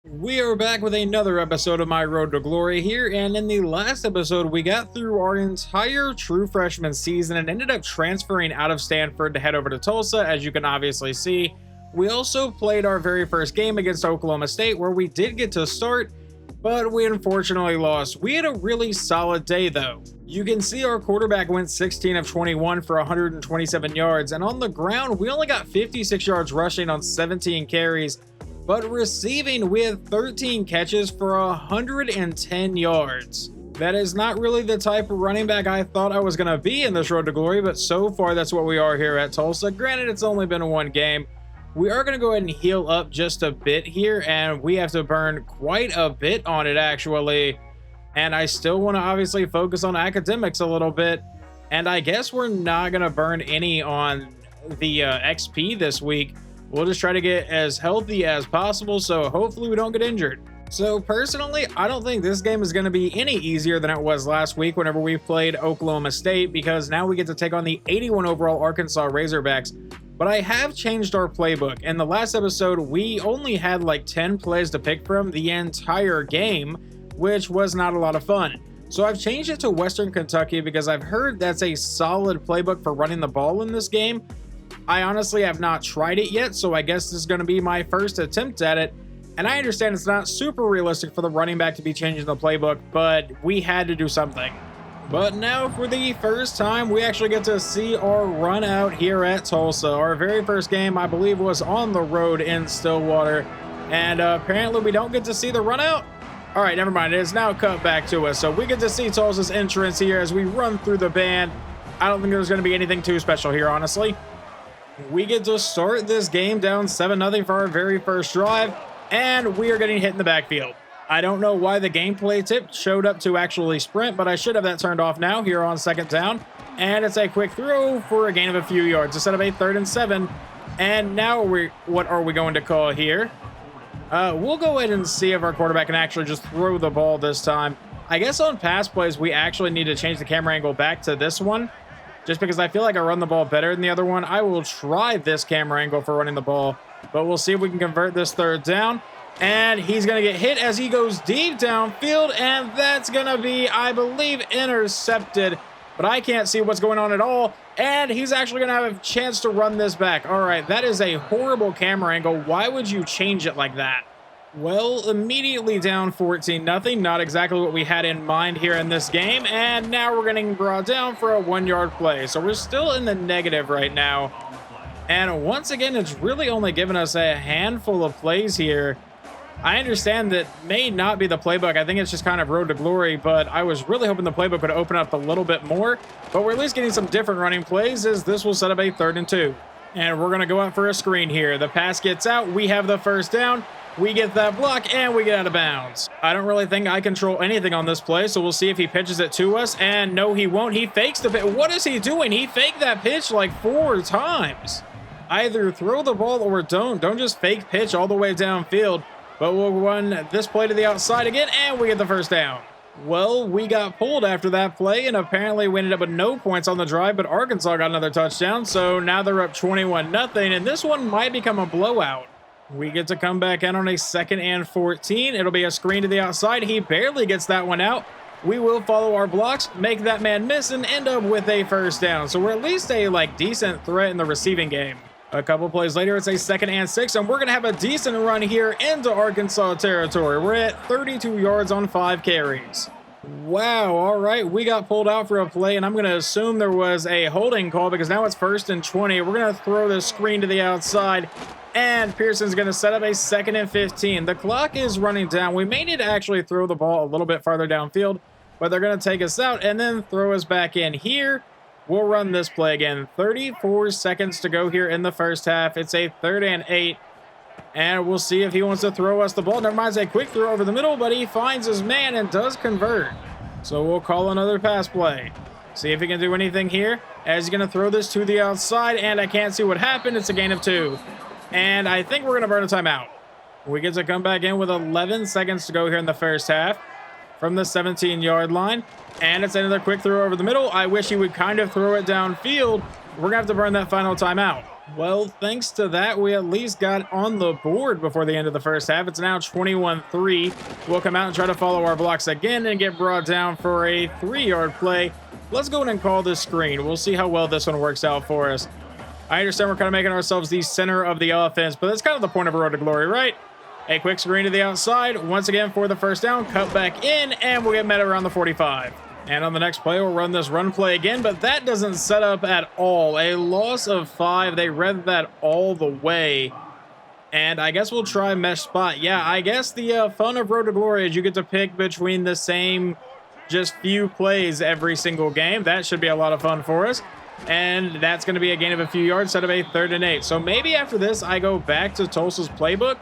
We are back with another episode of My Road to Glory here, and in the last episode, we got through our entire true freshman season and ended up transferring out of Stanford to head over to Tulsa, as you can obviously see. We also played our very first game against Oklahoma State, where we did get to start, but we unfortunately lost. We had a really solid day, though. You can see our quarterback went 16 of 21 for 127 yards, and on the ground, we only got 56 yards rushing on 17 carries. But receiving, we had 13 catches for 110 yards. That is not really the type of running back I thought I was going to be in this road to glory, but so far that's what we are here at Tulsa. Granted, it's only been one game. We are going to go ahead and heal up just a bit here, and we have to burn quite a bit on it, actually. And I still want to obviously focus on academics a little bit. And I guess we're not going to burn any on the XP this week. We'll just try to get as healthy as possible, so hopefully we don't get injured. So personally, I don't think this game is going to be any easier than it was last week whenever we played Oklahoma State, because now we get to take on the 81 overall Arkansas Razorbacks. But I have changed our playbook. In the last episode, we only had like 10 plays to pick from the entire game, which was not a lot of fun. So I've changed it to Western Kentucky because I've heard that's a solid playbook for running the ball in this game. I honestly have not tried it yet, so I guess this is going to be my first attempt at it. And I understand it's not super realistic for the running back to be changing the playbook, but we had to do something. But now for the first time, we actually get to see our run out here at Tulsa. Our very first game, I believe, was on the road in Stillwater. And apparently we don't get to see the run out. All right, never mind. It is now cut back to us. So we get to see Tulsa's entrance here as we run through the band. I don't think there's going to be anything too special here, honestly. We get to start this game down 7-0 for our very first drive, and we are getting hit in the backfield. I don't know why the gameplay tip showed up to actually sprint, but I should have that turned off now here on second down. And it's a quick throw for a gain of a few yards instead of a 3rd and 7. And now what are we going to call here? We'll go ahead and see if our quarterback can actually just throw the ball this time. I guess on pass plays, we actually need to change the camera angle back to this one, just because I feel like I run the ball better than the other one. I will try this camera angle for running the ball, but we'll see if we can convert this 3rd down. And he's going to get hit as he goes deep downfield, and that's going to be, I believe, intercepted. But I can't see what's going on at all, and he's actually going to have a chance to run this back. All right, that is a horrible camera angle. Why would you change it like that? Well, immediately down 14-0. Not exactly what we had in mind here in this game. And now we're getting brought down for a 1-yard play. So we're still in the negative right now. And once again, it's really only given us a handful of plays here. I understand that may not be the playbook. I think it's just kind of road to glory, but I was really hoping the playbook would open up a little bit more. But we're at least getting some different running plays, as this will set up a 3rd and 2. And we're going to go out for a screen here. The pass gets out. We have the first down. We get that block, and we get out of bounds. I don't really think I control anything on this play, so we'll see if he pitches it to us. And no, he won't. He fakes the pitch. What is he doing? He faked that pitch like 4 times. Either throw the ball or don't. Don't just fake pitch all the way downfield. But we'll run this play to the outside again, and we get the first down. Well, we got pulled after that play, and apparently we ended up with no points on the drive, but Arkansas got another touchdown, so now they're up 21-0, and this one might become a blowout. We get to come back in on a 2nd and 14. It'll be a screen to the outside. He barely gets that one out. We will follow our blocks, make that man miss, and end up with a first down. So we're at least a decent threat in the receiving game. A couple plays later, it's a 2nd and 6, and we're going to have a decent run here into Arkansas territory. We're at 32 yards on 5 carries. Wow, all right, we got pulled out for a play, and I'm going to assume there was a holding call because now it's 1st and 20. We're going to throw the screen to the outside, and Pearson's going to set up a 2nd and 15. The clock is running down. We may need to actually throw the ball a little bit farther downfield, but they're going to take us out and then throw us back in here. We'll run this play again. 34 seconds to go here in the first half. It's a 3rd and 8. And we'll see if he wants to throw us the ball. Never mind, it's a quick throw over the middle, but he finds his man and does convert. So we'll call another pass play. See if he can do anything here. As he's going to throw this to the outside, and I can't see what happened. It's a gain of 2. And I think we're going to burn a timeout. We get to come back in with 11 seconds to go here in the first half from the 17-yard line. And it's another quick throw over the middle. I wish he would kind of throw it downfield. We're going to have to burn that final timeout. Well, thanks to that, we at least got on the board before the end of the first half. It's now 21-3. We'll come out and try to follow our blocks again and get brought down for a 3-yard play. Let's go ahead and call this screen. We'll see how well this one works out for us. I understand we're kind of making ourselves the center of the offense, but that's kind of the point of a road to glory, right? A quick screen to the outside, once again for the first down, cut back in, and we'll get met around the 45. And on the next play, we'll run this run play again, but that doesn't set up at all. A loss of 5. They read that all the way. And I guess we'll try mesh spot. Yeah, I guess the fun of Road to Glory is you get to pick between the same just few plays every single game. That should be a lot of fun for us. And that's going to be a gain of a few yards instead of a 3rd and 8. So maybe after this, I go back to Tulsa's playbook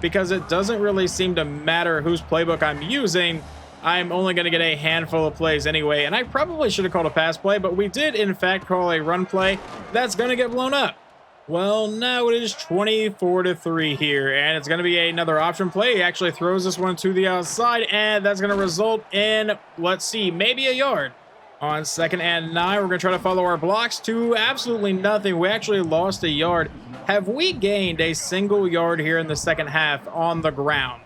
because it doesn't really seem to matter whose playbook I'm using. I'm only going to get a handful of plays anyway, and I probably should have called a pass play, but we did, in fact, call a run play. That's going to get blown up. Well, now it is 24-3 here, and it's going to be another option play. He actually throws this one to the outside, and that's going to result in, let's see, maybe a yard. On 2nd and 9, we're going to try to follow our blocks to absolutely nothing. We actually lost a yard. Have we gained a single yard here in the second half on the ground?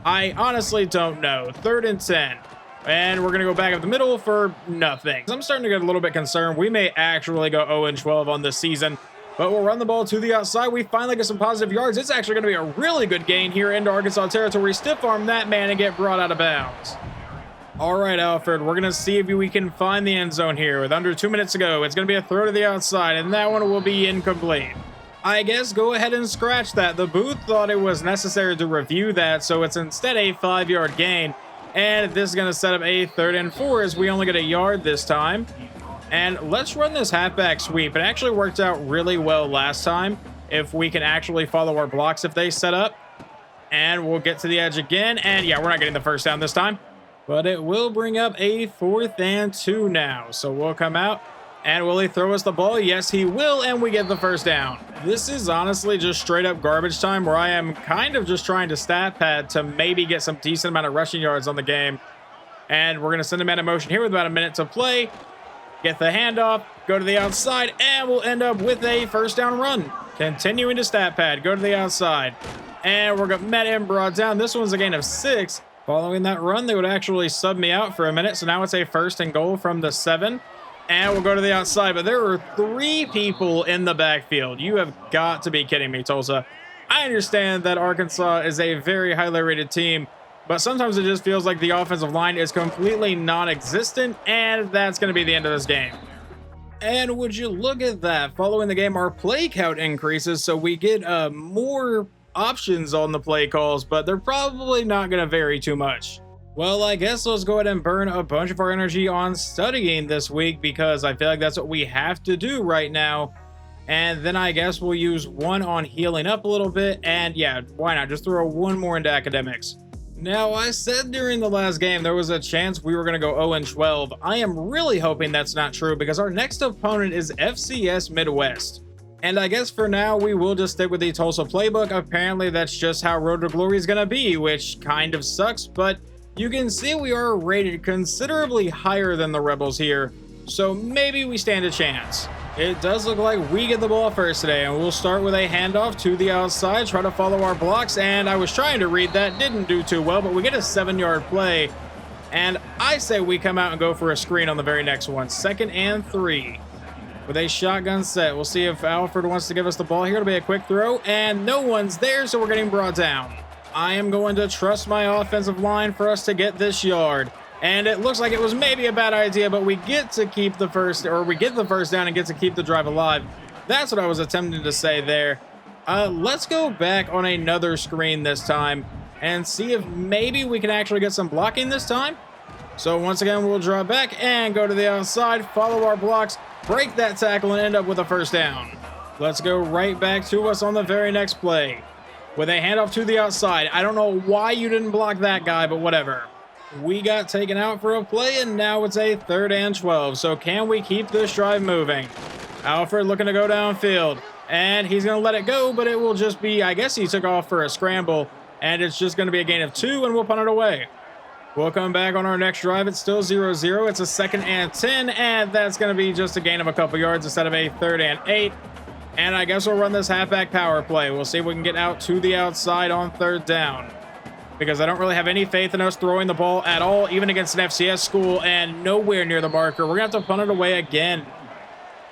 I honestly don't know. 3rd and 10. And we're going to go back up the middle for nothing. I'm starting to get a little bit concerned. We may actually go 0-12 on this season. But we'll run the ball to the outside. We finally get some positive yards. It's actually going to be a really good gain here into Arkansas territory. Stiff arm that man and get brought out of bounds. All right, Alfred, we're going to see if we can find the end zone here. With under 2 minutes to go, it's going to be a throw to the outside, and that one will be incomplete. I guess go ahead and scratch that. The booth thought it was necessary to review that, so it's instead a 5-yard gain. And this is going to set up a 3rd and 4 as we only get a yard this time. And let's run this halfback sweep. It actually worked out really well last time if we can actually follow our blocks if they set up. And we'll get to the edge again. And yeah, we're not getting the first down this time. But it will bring up a 4th and 2 now. So we'll come out. And will he throw us the ball? Yes, he will, and we get the first down. This is honestly just straight up garbage time where I am kind of just trying to stat pad to maybe get some decent amount of rushing yards on the game. And we're going to send him out of motion here with about a minute to play. Get the handoff, go to the outside, and we'll end up with a first down run. Continuing to stat pad, go to the outside. And we're going to met and brought down. This one's a gain of 6. Following that run, they would actually sub me out for a minute. So now it's a 1st and goal from the 7. And we'll go to the outside, but there are 3 people in the backfield. You have got to be kidding me, Tulsa. I understand that Arkansas is a very highly rated team, but sometimes it just feels like the offensive line is completely non-existent, and that's going to be the end of this game. And would you look at that? Following the game, our play count increases, so we get more options on the play calls, but they're probably not going to vary too much. Well, I guess let's go ahead and burn a bunch of our energy on studying this week because I feel like that's what we have to do right now. And then I guess we'll use 1 on healing up a little bit. And yeah, why not? Just throw 1 more into academics. Now, I said during the last game there was a chance we were going to go 0-12. I am really hoping that's not true because our next opponent is FCS Midwest. And I guess for now, we will just stick with the Tulsa playbook. Apparently, that's just how Road to Glory is going to be, which kind of sucks, but you can see we are rated considerably higher than the Rebels here, so maybe we stand a chance. It does look like we get the ball first today, and we'll start with a handoff to the outside, try to follow our blocks, and I was trying to read that, didn't do too well, but we get a 7-yard play, and I say we come out and go for a screen on the very next one. 2nd and 3. With a shotgun set, we'll see if Alfred wants to give us the ball here. It'll be a quick throw, and no one's there, so we're getting brought down. I am going to trust my offensive line for us to get this yard. And it looks like it was maybe a bad idea, but we get to keep the first, or we get the first down and get to keep the drive alive. That's what I was attempting to say there. Let's go back on another screen this time and see if maybe we can actually get some blocking this time. So once again, we'll draw back and go to the outside, follow our blocks, break that tackle, and end up with a first down. Let's go right back to us on the very next play. With a handoff to the outside. I don't know why you didn't block that guy, but whatever. We got taken out for a play, and now it's a 3rd and 12. So can we keep this drive moving? Alfred looking to go downfield. And he's going to let it go, but it will just be, I guess he took off for a scramble. And it's just going to be a gain of 2, and we'll punt it away. We'll come back on our next drive. It's still 0-0. It's a 2nd and 10, and that's going to be just a gain of a couple yards instead of a 3rd and 8. And I guess we'll run this halfback power play. We'll see if we can get out to the outside on 3rd down, because I don't really have any faith in us throwing the ball at all, even against an FCS school, and nowhere near the marker. We're going to have to punt it away again.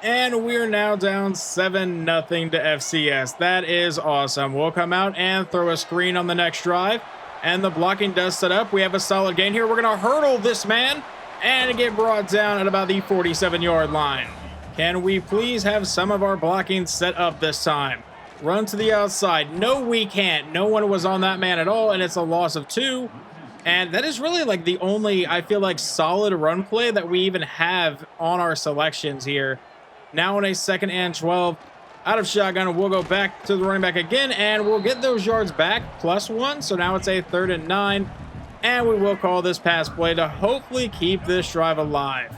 And we're now down 7-0 to FCS. That is awesome. We'll come out and throw a screen on the next drive. And the blocking does set up. We have a solid gain here. We're going to hurdle this man and get brought down at about the 47-yard line. Can we please have some of our blocking set up this time? Run to the outside. No, we can't. No one was on that man at all, and it's a loss of 2. And that is really like the only, I feel like, solid run play that we even have on our selections here. Now on a 2nd and 12, out of shotgun, we'll go back to the running back again, and we'll get those yards back, +1. So now it's a 3rd and 9, and we will call this pass play to hopefully keep this drive alive.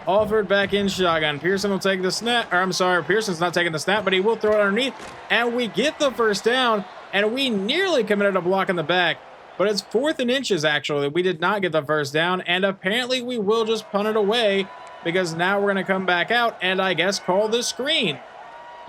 Alford back in shotgun. Pearson will take the snap, or I'm sorry, Pearson's not taking the snap, but he will throw it underneath, and we get the 1st down, and we nearly committed a block in the back, but it's 4th and inches, actually. We did not get the 1st down, and apparently we will just punt it away, because now we're going to come back out and I guess call this screen.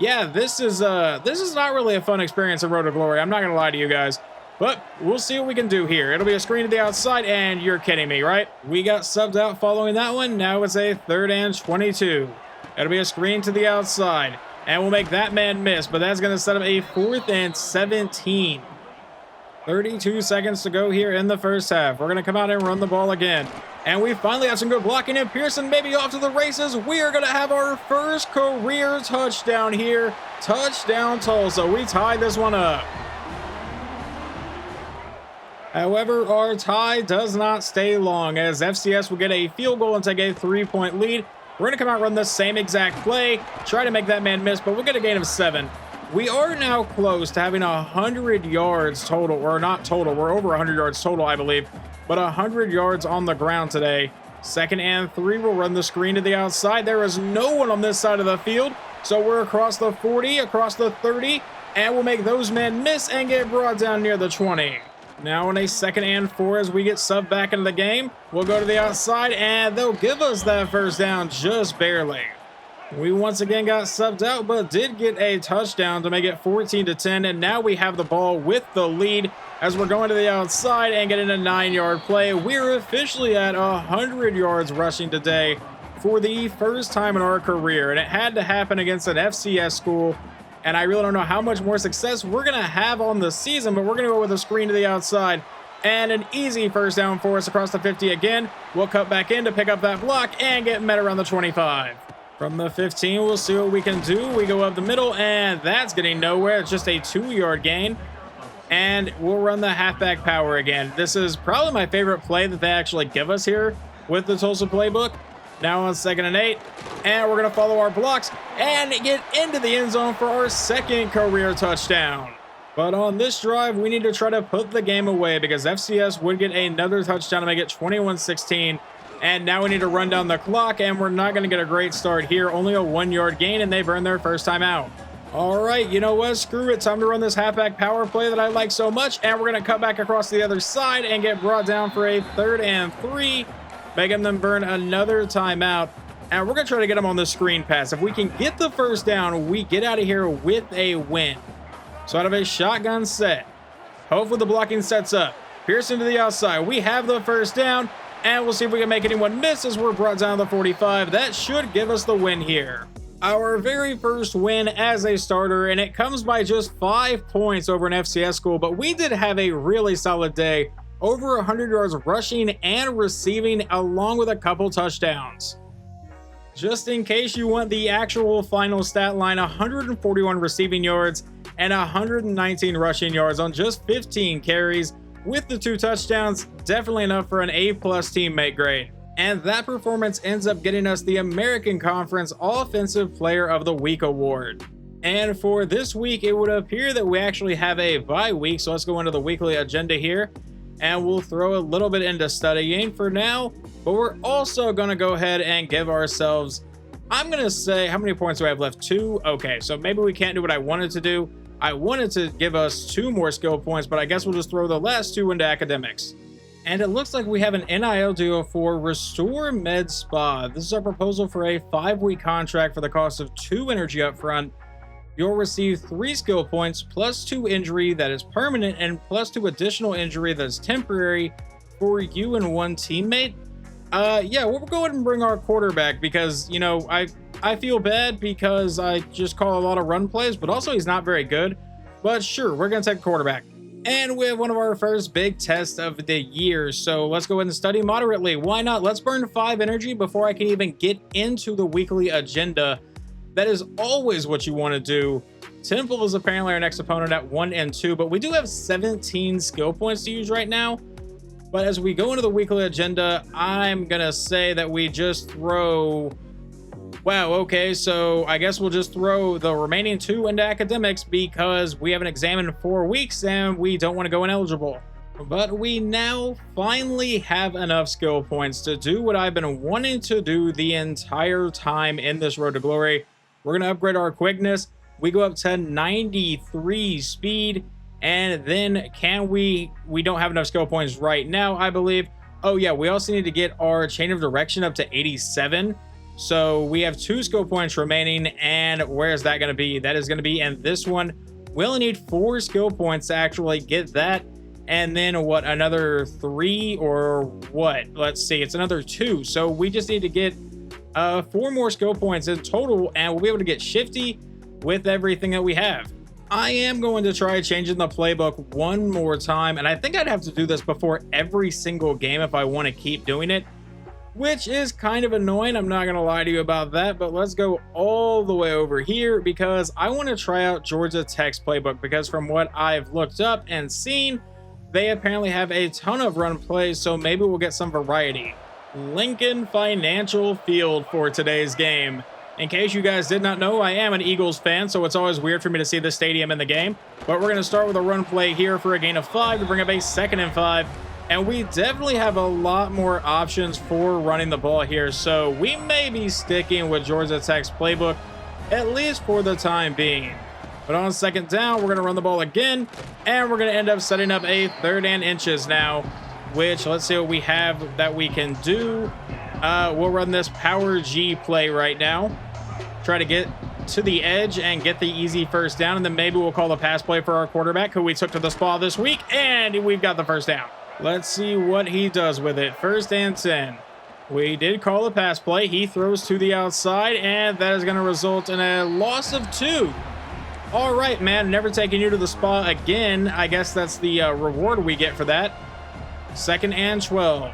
Yeah, this is not really a fun experience in Road to Glory. I'm not going to lie to you guys, but we'll see what we can do here. It'll be a screen to the outside, and you're kidding me, right? We got subbed out following that one. Now it's a 3rd and 22. It'll be a screen to the outside, and we'll make that man miss, but that's going to set up a 4th and 17. 32 seconds to go here in the 1st half. We're going to come out and run the ball again. And we finally have some good blocking, and Pearson maybe off to the races. We are going to have our first career touchdown here. Touchdown Tulsa. We tied this one up. However, our tie does not stay long, as FCS will get a field goal and take a 3-point lead. We're going to come out and run the same exact play, try to make that man miss, but we'll get a gain of 7. We are now close to having 100 yards total, or not total. We're over 100 yards total, I believe, but 100 yards on the ground today. 2nd and 3, we'll run the screen to the outside. There is no one on this side of the field, so we're across the 40, across the 30, and we'll make those men miss and get brought down near the 20. Now on a 2nd and 4, as we get subbed back into the game, we'll go to the outside, and they'll give us that 1st down just barely. We once again got subbed out, but did get a touchdown to make it 14-10, and now we have the ball with the lead as we're going to the outside and getting a 9-yard play. We're officially at 100 yards rushing today for the first time in our career, and it had to happen against an FCS school, and I really don't know how much more success we're going to have on the season, but we're going to go with a screen to the outside and an easy 1st down for us across the 50 again. We'll cut back in to pick up that block and get met around the 25. From the 15, we'll see what we can do. We go up the middle, and that's getting nowhere. It's just a 2-yard gain. And we'll run the halfback power again. This is probably my favorite play that they actually give us here with the Tulsa playbook. Now on 2nd and 8, and we're going to follow our blocks and get into the end zone for our 2nd career touchdown. But on this drive, we need to try to put the game away, because FCS would get another touchdown to make it 21-16. And now we need to run down the clock, and we're not going to get a great start here. Only a 1-yard gain, and they burn their 1st time out. All right, you know what? Screw it. Time to run this halfback power play that I like so much, and we're going to cut back across the other side and get brought down for a 3rd and 3, making them burn another timeout. And we're going to try to get them on the screen pass. If we can get the 1st down, we get out of here with a win. So out of a shotgun set, hopefully the blocking sets up. Pearson to the outside. We have the 1st down. And we'll see if we can make anyone miss as we're brought down to the 45. That should give us the win here. Our very first win as a starter, and it comes by just 5 points over an FCS school, but we did have a really solid day. Over 100 yards rushing and receiving, along with a couple touchdowns. Just in case you want the actual final stat line, 141 receiving yards and 119 rushing yards on just 15 carries. With the 2 touchdowns, definitely enough for an A+ teammate grade. And that performance ends up getting us the American Conference Offensive Player of the Week award. And for this week, it would appear that we actually have a bye week, so let's go into the weekly agenda here. And we'll throw a little bit into studying for now, but we're also going to go ahead and give ourselves, I'm going to say, how many points do I have left? 2? Okay, so maybe we can't do what I wanted to do. I wanted to give us 2 more skill points, but I guess we'll just throw the last 2 into academics. And it looks like we have an NIL deal for Restore Med Spa. This is our proposal for a 5-week contract for the cost of 2 energy up front you'll receive 3 skill points plus 2 injury that is permanent and plus 2 additional injury that's temporary for you and one teammate. Yeah, we'll go ahead and bring our quarterback because, you know, I feel bad because I just call a lot of run plays, but also he's not very good. But sure, we're going to take quarterback. And we have one of our first big tests of the year, so let's go ahead and study moderately. Why not? Let's burn 5 energy before I can even get into the weekly agenda. That is always what you want to do. Temple is apparently our next opponent at 1 and 2, but we do have 17 skill points to use right now. But as we go into the weekly agenda, I'm going to say that we just throw... Wow, okay, so I guess we'll just throw the remaining 2 into academics because we haven't examined in 4 weeks and we don't want to go ineligible. But we now finally have enough skill points to do what I've been wanting to do the entire time in this Road to Glory. We're going to upgrade our quickness. We go up to 93 speed. And then we don't have enough skill points right now, I believe. Oh yeah, we also need to get our chain of direction up to 87. So we have 2 skill points remaining, and where is that going to be? That is going to be in this one. We only need 4 skill points to actually get that. And then what, another 3 or what? Let's see, it's another 2. So we just need to get 4 more skill points in total, and we'll be able to get shifty with everything that we have. I am going to try changing the playbook one more time, and I think I'd have to do this before every single game if I want to keep doing it, which is kind of annoying. I'm not going to lie to you about that, but let's go all the way over here because I want to try out Georgia Tech's playbook because from what I've looked up and seen, they apparently have a ton of run plays, so maybe we'll get some variety. Lincoln Financial Field for today's game. In case you guys did not know, I am an Eagles fan, so it's always weird for me to see this stadium in the game. But we're going to start with a run play here for a gain of 5 to bring up a 2nd and 5. And we definitely have a lot more options for running the ball here. So we may be sticking with Georgia Tech's playbook, at least for the time being. But on 2nd down, we're going to run the ball again. And we're going to end up setting up a 3rd and inches now, which let's see what we have that we can do. We'll run this power G play right now. Try to get to the edge and get the easy 1st down. And then maybe we'll call the pass play for our quarterback, who we took to the spot this week. And we've got the 1st down. Let's see what he does with it. 1st and 10. We did call a pass play. He throws to the outside, and that is going to result in a loss of 2. All right, man. Never taking you to the spot again. I guess that's the reward we get for that. 2nd and 12.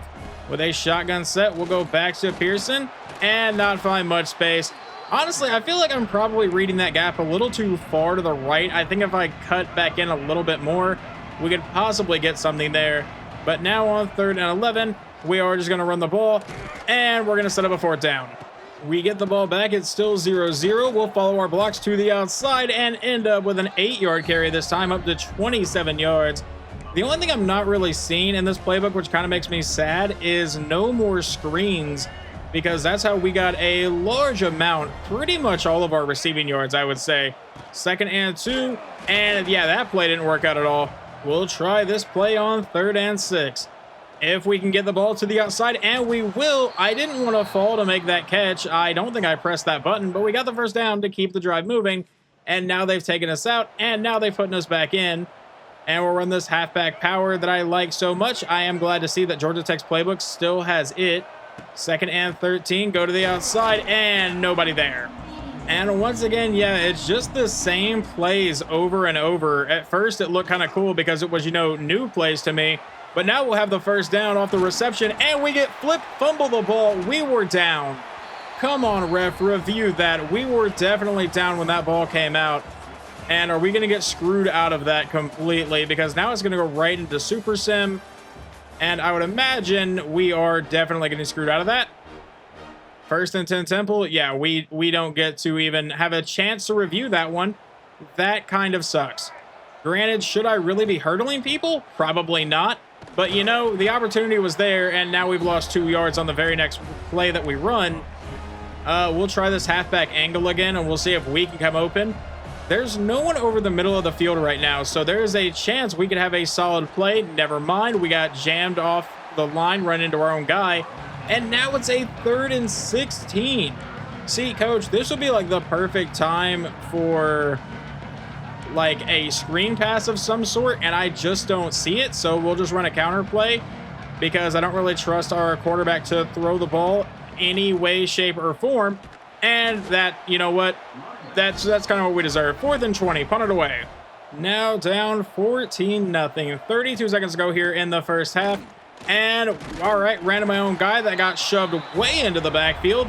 With a shotgun set, we'll go back to Pearson and not find much space. Honestly, I feel like I'm probably reading that gap a little too far to the right. I think if I cut back in a little bit more, we could possibly get something there. But now on 3rd and 11, we are just going to run the ball, and we're going to set up a 4th down. We get the ball back. It's still 0-0. We'll follow our blocks to the outside and end up with an 8-yard carry this time, up to 27 yards. The only thing I'm not really seeing in this playbook, which kind of makes me sad, is no more screens, because that's how we got a large amount, pretty much all of our receiving yards, I would say. 2nd and 2, and yeah, that play didn't work out at all. We'll try this play on 3rd and 6. If we can get the ball to the outside, and we will. I didn't want to fall to make that catch. I don't think I pressed that button, but we got the 1st down to keep the drive moving. And now they've taken us out, and now they're putting us back in. And we'll run this halfback power that I like so much. I am glad to see that Georgia Tech's playbook still has it. 2nd and 13, go to the outside, and nobody there. And once again, yeah, it's just the same plays over and over. At first, it looked kind of cool because it was, you know, new plays to me. But now we'll have the 1st down off the reception, and we get flipped, fumble the ball. We were down. Come on, ref, review that. We were definitely down when that ball came out. And are we going to get screwed out of that completely? Because now it's going to go right into Super Sim. And I would imagine we are definitely getting screwed out of that. 1st and 10 Temple. Yeah, we don't get to even have a chance to review that one. That kind of sucks. Granted, should I really be hurdling people? Probably not. But, you know, the opportunity was there, and now we've lost 2 yards on the very next play that we run. We'll try this halfback angle again, and we'll see if we can come open. There's no one over the middle of the field right now, so there is a chance we could have a solid play. Never mind, we got jammed off the line, run into our own guy. And now it's a 3rd and 16. See, coach, this would be like the perfect time for like a screen pass of some sort, and I just don't see it. So we'll just run a counter play because I don't really trust our quarterback to throw the ball any way, shape, or form. And that, you know what, that's kind of what we deserve. 4th and 20, punt it away. Now down 14-0. 32 seconds to go here in the first half. And all right, ran to my own guy that got shoved way into the backfield.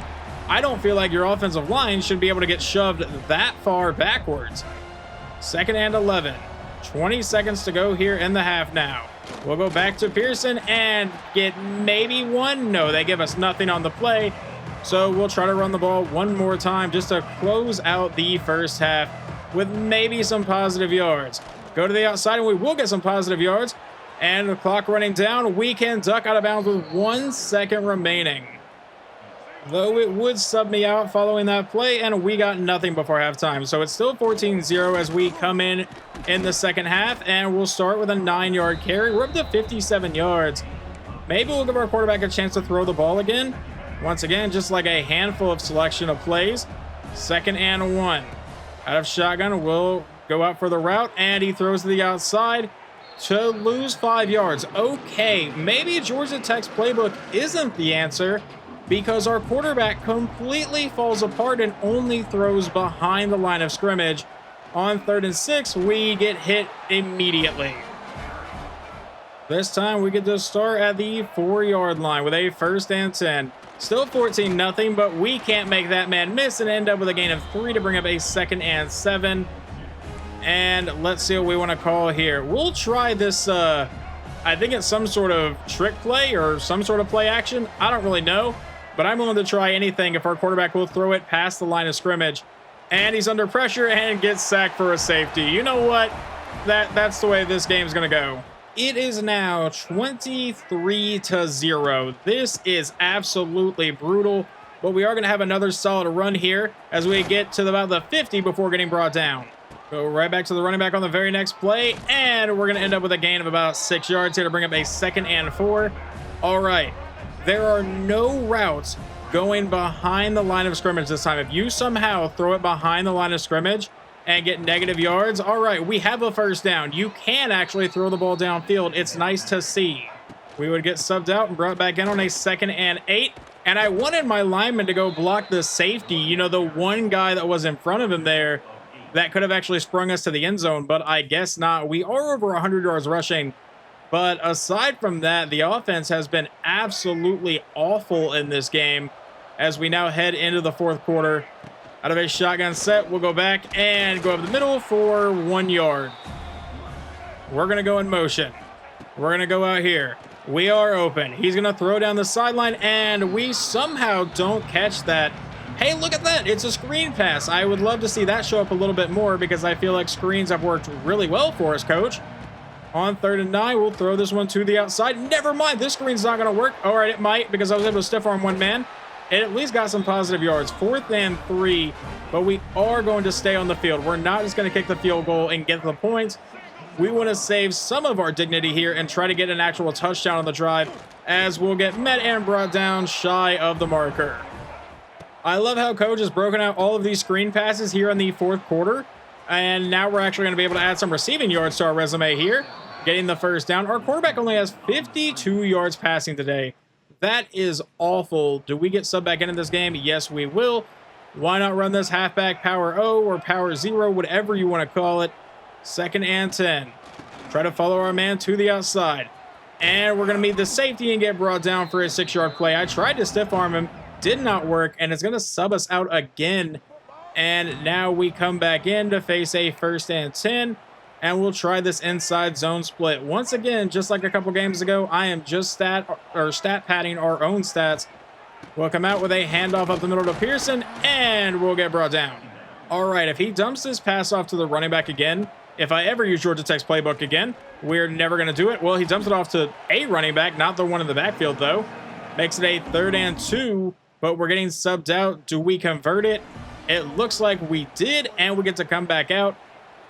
I don't feel like your offensive line should be able to get shoved that far backwards. 2nd and 11. 20 seconds to go here in the half now. We'll go back to Pearson and get maybe one. No, they give us nothing on the play. So we'll try to run the ball one more time just to close out the first half with maybe some positive yards. Go to the outside and we will get some positive yards. And the clock running down, we can duck out of bounds with 1 second remaining. Though it would sub me out following that play, and we got nothing before halftime. So it's still 14-0 as we come in the second half, and we'll start with a 9-yard carry. We're up to 57 yards. Maybe we'll give our quarterback a chance to throw the ball again. Once again, just like a handful of selection of plays. 2nd and 1. Out of shotgun, we'll go out for the route, and he throws to the outside to lose 5 yards. Okay, maybe Georgia Tech's playbook isn't the answer, because our quarterback completely falls apart and only throws behind the line of scrimmage. On 3rd and 6, we get hit immediately. This time we get to start at the 4-yard line with a 1st and 10. Still 14-0, but we can't make that man miss and end up with a gain of 3 to bring up a 2nd and 7. And let's see what we want to call here. We'll try this, I think it's some sort of trick play or some sort of play action. I don't really know. But I'm willing to try anything if our quarterback will throw it past the line of scrimmage. And he's under pressure and gets sacked for a safety. You know what? That's the way this game's going to go. It is now 23-0. This is absolutely brutal. But we are going to have another solid run here as we get to about the 50 before getting brought down. Go right back to the running back on the very next play. And we're going to end up with a gain of about 6 yards here to bring up a 2nd and 4. All right. There are no routes going behind the line of scrimmage this time. If you somehow throw it behind the line of scrimmage and get negative yards, all right, we have a 1st down. You can actually throw the ball downfield. It's nice to see. We would get subbed out and brought back in on a 2nd and 8. And I wanted my lineman to go block the safety. You know, the one guy that was in front of him there that could have actually sprung us to the end zone, but I guess not. We are over 100 yards rushing. But aside from that, the offense has been absolutely awful in this game as we now head into the 4th quarter. Out of a shotgun set, we'll go back and go up the middle for 1 yard. We're going to go in motion. We're going to go out here. We are open. He's going to throw down the sideline, and we somehow don't catch that. Hey, look at that. It's a screen pass. I would love to see that show up a little bit more because I feel like screens have worked really well for us, Coach. On 3rd and 9, we'll throw this one to the outside. Never mind, this screen's not going to work. All right, it might because I was able to stiff arm one man. It at least got some positive yards. 4th and 3, but we are going to stay on the field. We're not just going to kick the field goal and get the points. We want to save some of our dignity here and try to get an actual touchdown on the drive as we'll get met and brought down shy of the marker. I love how Coach has broken out all of these screen passes here in the 4th quarter. And now we're actually going to be able to add some receiving yards to our resume here. Getting the 1st down. Our quarterback only has 52 yards passing today. That is awful. Do we get subbed back into this game? Yes, we will. Why not run this halfback power O or power 0, whatever you want to call it. 2nd and 10. Try to follow our man to the outside. And we're going to meet the safety and get brought down for a 6-yard play. I tried to stiff arm him. Did not work. And it's going to sub us out again. And now we come back in to face a 1st and 10. And we'll try this inside zone split. Once again, just like a couple games ago, I am just stat padding our own stats. We'll come out with a handoff up the middle to Pearson, and we'll get brought down. All right, if he dumps this pass off to the running back again, if I ever use Georgia Tech's playbook again, we're never going to do it. Well, he dumps it off to a running back, not the one in the backfield, though. Makes it a 3rd and 2, but we're getting subbed out. Do we convert it? It looks like we did, and we get to come back out.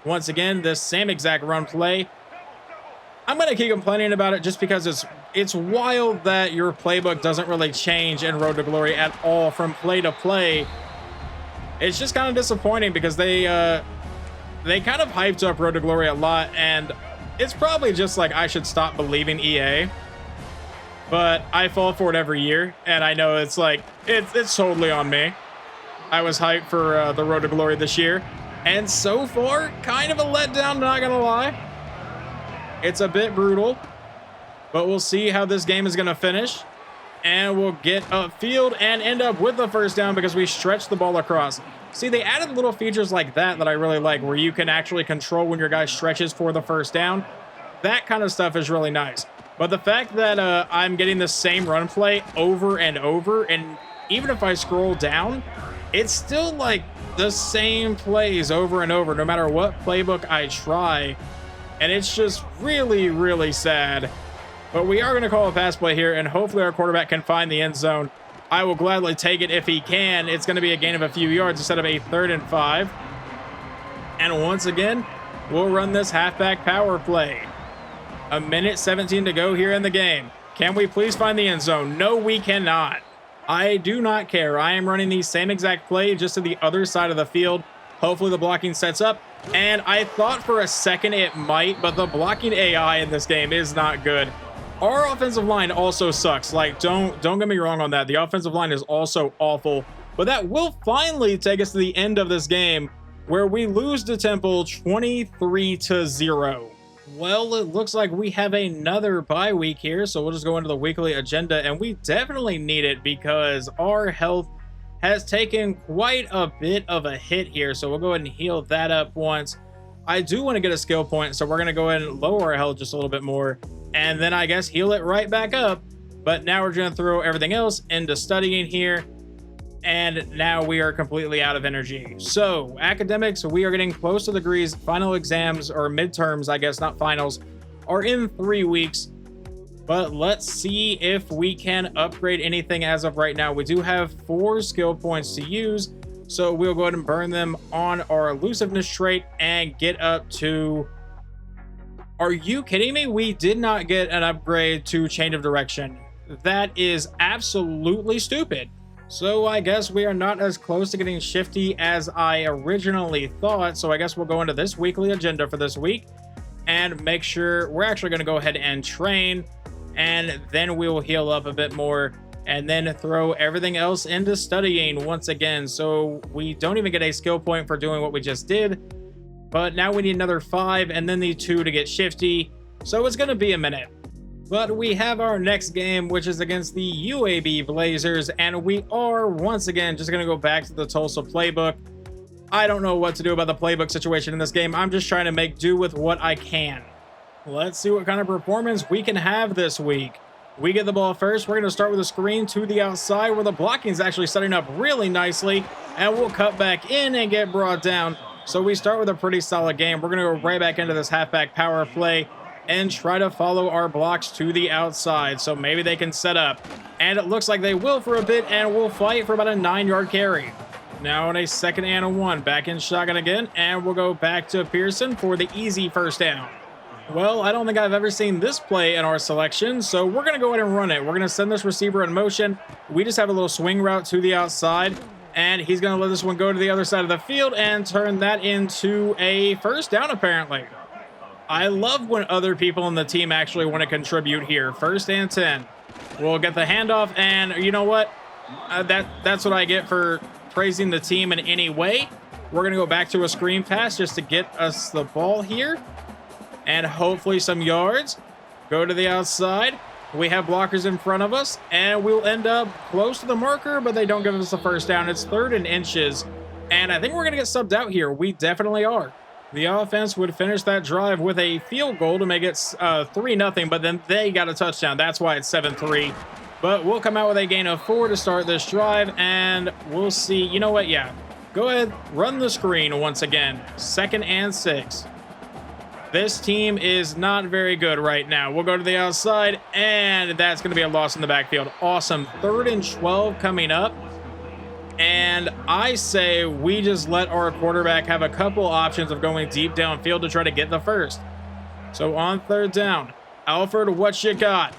Once again, this same exact run play. I'm going to keep complaining about it just because it's wild that your playbook doesn't really change in Road to Glory at all from play to play. It's just kind of disappointing because they they kind of hyped up Road to Glory a lot, and it's probably just like I should stop believing EA, but I fall for it every year, and I know it's like, it's totally on me. I was hyped for the Road to Glory this year, and so far, kind of a letdown, not gonna lie. It's a bit brutal, but we'll see how this game is gonna finish, and we'll get upfield and end up with the first down because we stretched the ball across. See, they added little features like that I really like, where you can actually control when your guy stretches for the first down. That kind of stuff is really nice. But the fact that I'm getting the same run play over and over, and even if I scroll down, it's still like the same plays over and over, no matter what playbook I try. And it's just really, really sad. But we are going to call a pass play here, and hopefully our quarterback can find the end zone. I will gladly take it if he can. It's going to be a gain of a few yards instead of a 3rd and 5. And once again, we'll run this halfback power play. 1:17 to go here in the game. Can we please find the end zone? No, we cannot. I do not care. I am running the same exact play just to the other side of the field. Hopefully the blocking sets up. And I thought for a second it might, but the blocking AI in this game is not good. Our offensive line also sucks. Like, don't get me wrong on that. The offensive line is also awful. But that will finally take us to the end of this game, where we lose to Temple 23-0. Well, it looks like we have another bye week here, so we'll just go into the weekly agenda, and we definitely need it because our health has taken quite a bit of a hit here, so we'll go ahead and heal that up once. I do want to get a skill point, so we're going to go ahead and lower our health just a little bit more, and then I guess heal it right back up. But now we're going to throw everything else into studying here, and now we are completely out of energy. So academics, we are getting close to the degrees. Final exams, or midterms, I guess, not finals, are in 3 weeks. But let's see if we can upgrade anything as of right now. We do have 4 skill points to use, so we'll go ahead and burn them on our elusiveness trait and get up to... Are you kidding me? We did not get an upgrade to change of direction. That is absolutely stupid. So I guess we are not as close to getting shifty as I originally thought. So I guess we'll go into this weekly agenda for this week and make sure we're actually going to go ahead and train, and then we will heal up a bit more and then throw everything else into studying once again. So we don't even get a skill point for doing what we just did, but now we need another 5 and then the 2 to get shifty. So it's going to be a minute. But we have our next game, which is against the UAB Blazers, and we are once again just going to go back to the Tulsa playbook. I don't know what to do about the playbook situation in this game. I'm just trying to make do with what I can. Let's see what kind of performance we can have this week. We get the ball first. We're going to start with a screen to the outside where the blocking is actually setting up really nicely, and we'll cut back in and get brought down. So we start with a pretty solid game. We're going to go right back into this halfback power play and try to follow our blocks to the outside, so maybe they can set up. And it looks like they will for a bit, and we'll fight for about a 9-yard carry. Now on a 2nd and 1, back in shotgun again, and we'll go back to Pearson for the easy first down. Well, I don't think I've ever seen this play in our selection, so we're going to go ahead and run it. We're going to send this receiver in motion. We just have a little swing route to the outside, and he's going to let this one go to the other side of the field and turn that into a first down, apparently. I love when other people in the team actually want to contribute here. 1st and 10. We'll get the handoff, and you know what? That's what I get for praising the team in any way. We're going to go back to a screen pass just to get us the ball here, and hopefully some yards. Go to the outside. We have blockers in front of us, and we'll end up close to the marker, but they don't give us the first down. It's 3rd and inches, and I think we're going to get subbed out here. We definitely are. The offense would finish that drive with a field goal to make it 3-0, but then they got a touchdown. That's why it's 7-3. But we'll come out with a gain of 4 to start this drive, and we'll see. You know what? Yeah. Go ahead, run the screen once again. 2nd and 6. This team is not very good right now. We'll go to the outside, and that's going to be a loss in the backfield. Awesome. 3rd and 12 coming up. And I say we just let our quarterback have a couple options of going deep downfield to try to get the first. So on 3rd down, Alfred, what you got?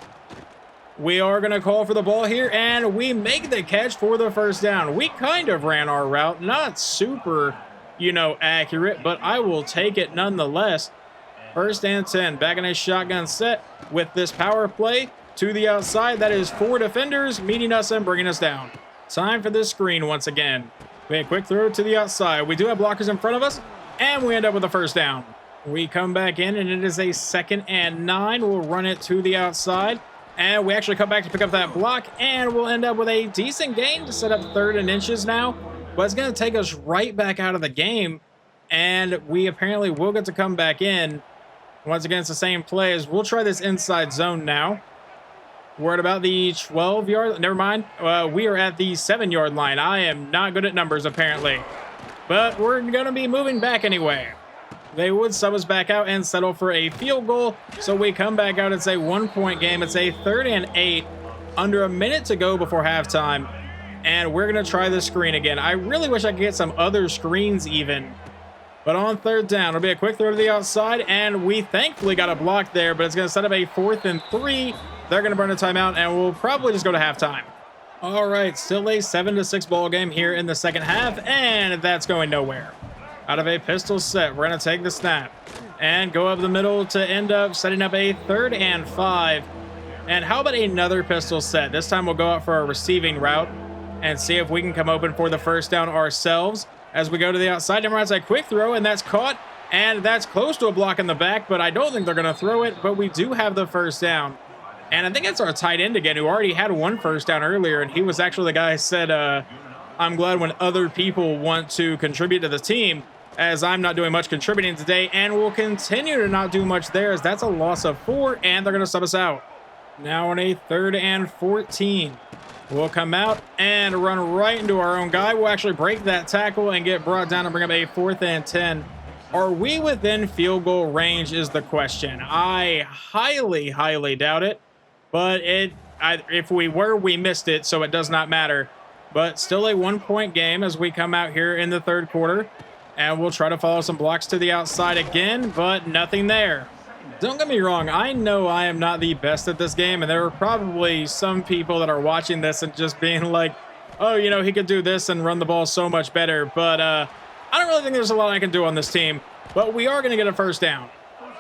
We are going to call for the ball here, and we make the catch for the first down. We kind of ran our route, not super accurate, but I will take it nonetheless. First and 10, back in a shotgun set with this power play to the outside. That is 4 defenders meeting us and bringing us down. Time for this screen once again. We had a quick throw to the outside. We do have blockers in front of us, and we end up with a first down. We come back in, and it is a 2nd and 9. We'll run it to the outside, and we actually come back to pick up that block, and we'll end up with a decent gain to set up 3rd and inches now. But it's going to take us right back out of the game, and we apparently will get to come back in. Once again, it's the same play as we'll try this inside zone now. We're at about the 12-yard. Never mind. We are at the 7-yard line. I am not good at numbers, apparently. But we're going to be moving back anyway. They would sub us back out and settle for a field goal. So we come back out. It's a 1-point game. It's a 3rd and 8. Under a minute to go before halftime. And we're going to try the screen again. I really wish I could get some other screens even. But on 3rd down, it'll be a quick throw to the outside. And we thankfully got a block there. But it's going to set up a 4th and 3. They're going to burn a timeout, and we'll probably just go to halftime. All right, still a 7-6 ball game here in the second half, and that's going nowhere. Out of a pistol set, we're going to take the snap and go up the middle to end up setting up a 3rd and 5. And how about another pistol set? This time we'll go out for a receiving route and see if we can come open for the first down ourselves as we go to the outside. Number one's a quick throw, and that's caught, and that's close to a block in the back, but I don't think they're going to throw it, but we do have the first down. And I think it's our tight end again, who already had 1 first down earlier, and he was actually the guy who said, I'm glad when other people want to contribute to the team, as I'm not doing much contributing today, and we'll continue to not do much there, as that's a loss of 4, and they're going to sub us out. Now on a 3rd and 14. We'll come out and run right into our own guy. We'll actually break that tackle and get brought down and bring up a 4th and 10. Are we within field goal range is the question. I highly, highly doubt it. But if we were, we missed it, so it does not matter. But still a 1-point game as we come out here in the 3rd quarter. And we'll try to follow some blocks to the outside again, but nothing there. Don't get me wrong, I know I am not the best at this game, and there are probably some people that are watching this and just being like, oh, he could do this and run the ball so much better. But I don't really think there's a lot I can do on this team. But we are going to get a first down.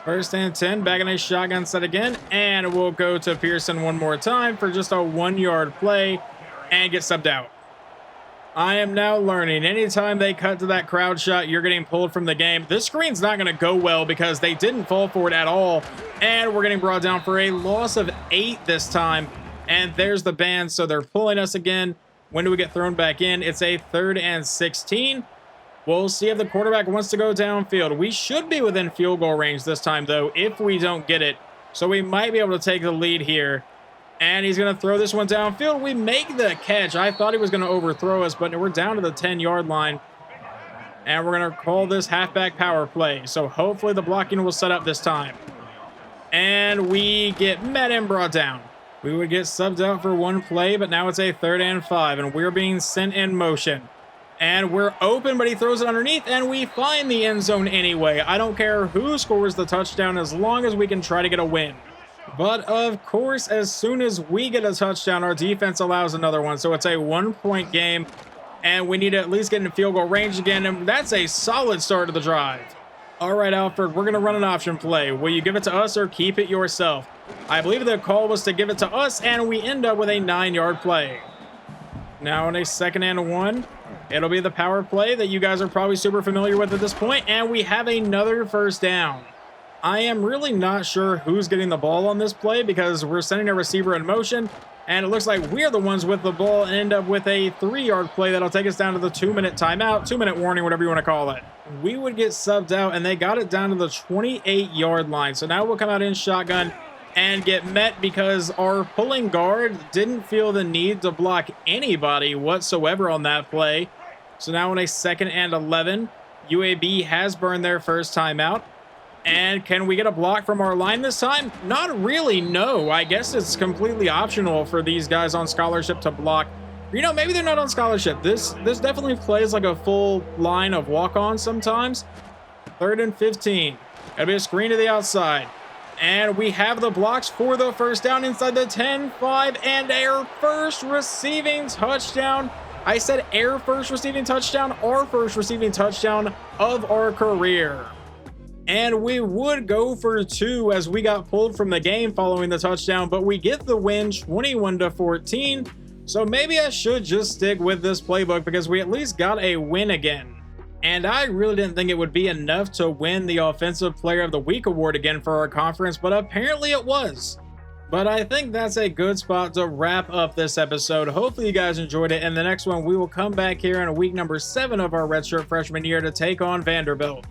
1st and 10, back in a shotgun set again, and we'll go to Pearson one more time for just a 1-yard play and get subbed out. I am now learning, anytime they cut to that crowd shot, you're getting pulled from the game. This screen's not going to go well because they didn't fall for it at all, and we're getting brought down for a loss of 8 this time, and there's the band, so they're pulling us again. When do we get thrown back in? It's a 3rd and 16. We'll see if the quarterback wants to go downfield. We should be within field goal range this time, though, if we don't get it. So we might be able to take the lead here. And he's going to throw this one downfield. We make the catch. I thought he was going to overthrow us, but we're down to the 10-yard line. And we're going to call this halfback power play. So hopefully the blocking will set up this time. And we get met and brought down. We would get subbed out for 1 play, but now it's a 3rd and 5, and we're being sent in motion. And we're open, but he throws it underneath, and we find the end zone anyway. I don't care who scores the touchdown as long as we can try to get a win. But, of course, as soon as we get a touchdown, our defense allows another one. So it's a 1-point game, and we need to at least get in field goal range again, and that's a solid start to the drive. All right, Alfred, we're going to run an option play. Will you give it to us or keep it yourself? I believe the call was to give it to us, and we end up with a 9-yard play. Now on a 2nd and 1. It'll be the power play that you guys are probably super familiar with at this point, and we have another first down. I am really not sure who's getting the ball on this play because we're sending a receiver in motion, and it looks like we're the ones with the ball and end up with a 3-yard play that'll take us down to the 2-minute timeout, 2-minute warning, whatever you want to call it. We would get subbed out, and they got it down to the 28-yard line. So now we'll come out in shotgun and get met because our pulling guard didn't feel the need to block anybody whatsoever on that play. So now on a 2nd and 11, UAB has burned their first timeout. And can we get a block from our line this time? Not really, no. I guess it's completely optional for these guys on scholarship to block. Maybe they're not on scholarship. This definitely plays like a full line of walk-ons sometimes. 3rd and 15. It'll be a screen to the outside. And we have the blocks for the first down inside the 10, 5, and our first receiving touchdown I said our first receiving touchdown, our first receiving touchdown of our career. And we would go for 2 as we got pulled from the game following the touchdown, but we get the win 21-14. So maybe I should just stick with this playbook because we at least got a win again. And I really didn't think it would be enough to win the Offensive Player of the Week award again for our conference, but apparently it was. But I think that's a good spot to wrap up this episode. Hopefully you guys enjoyed it. In the next one, we will come back here in week number 7 of our redshirt freshman year to take on Vanderbilt.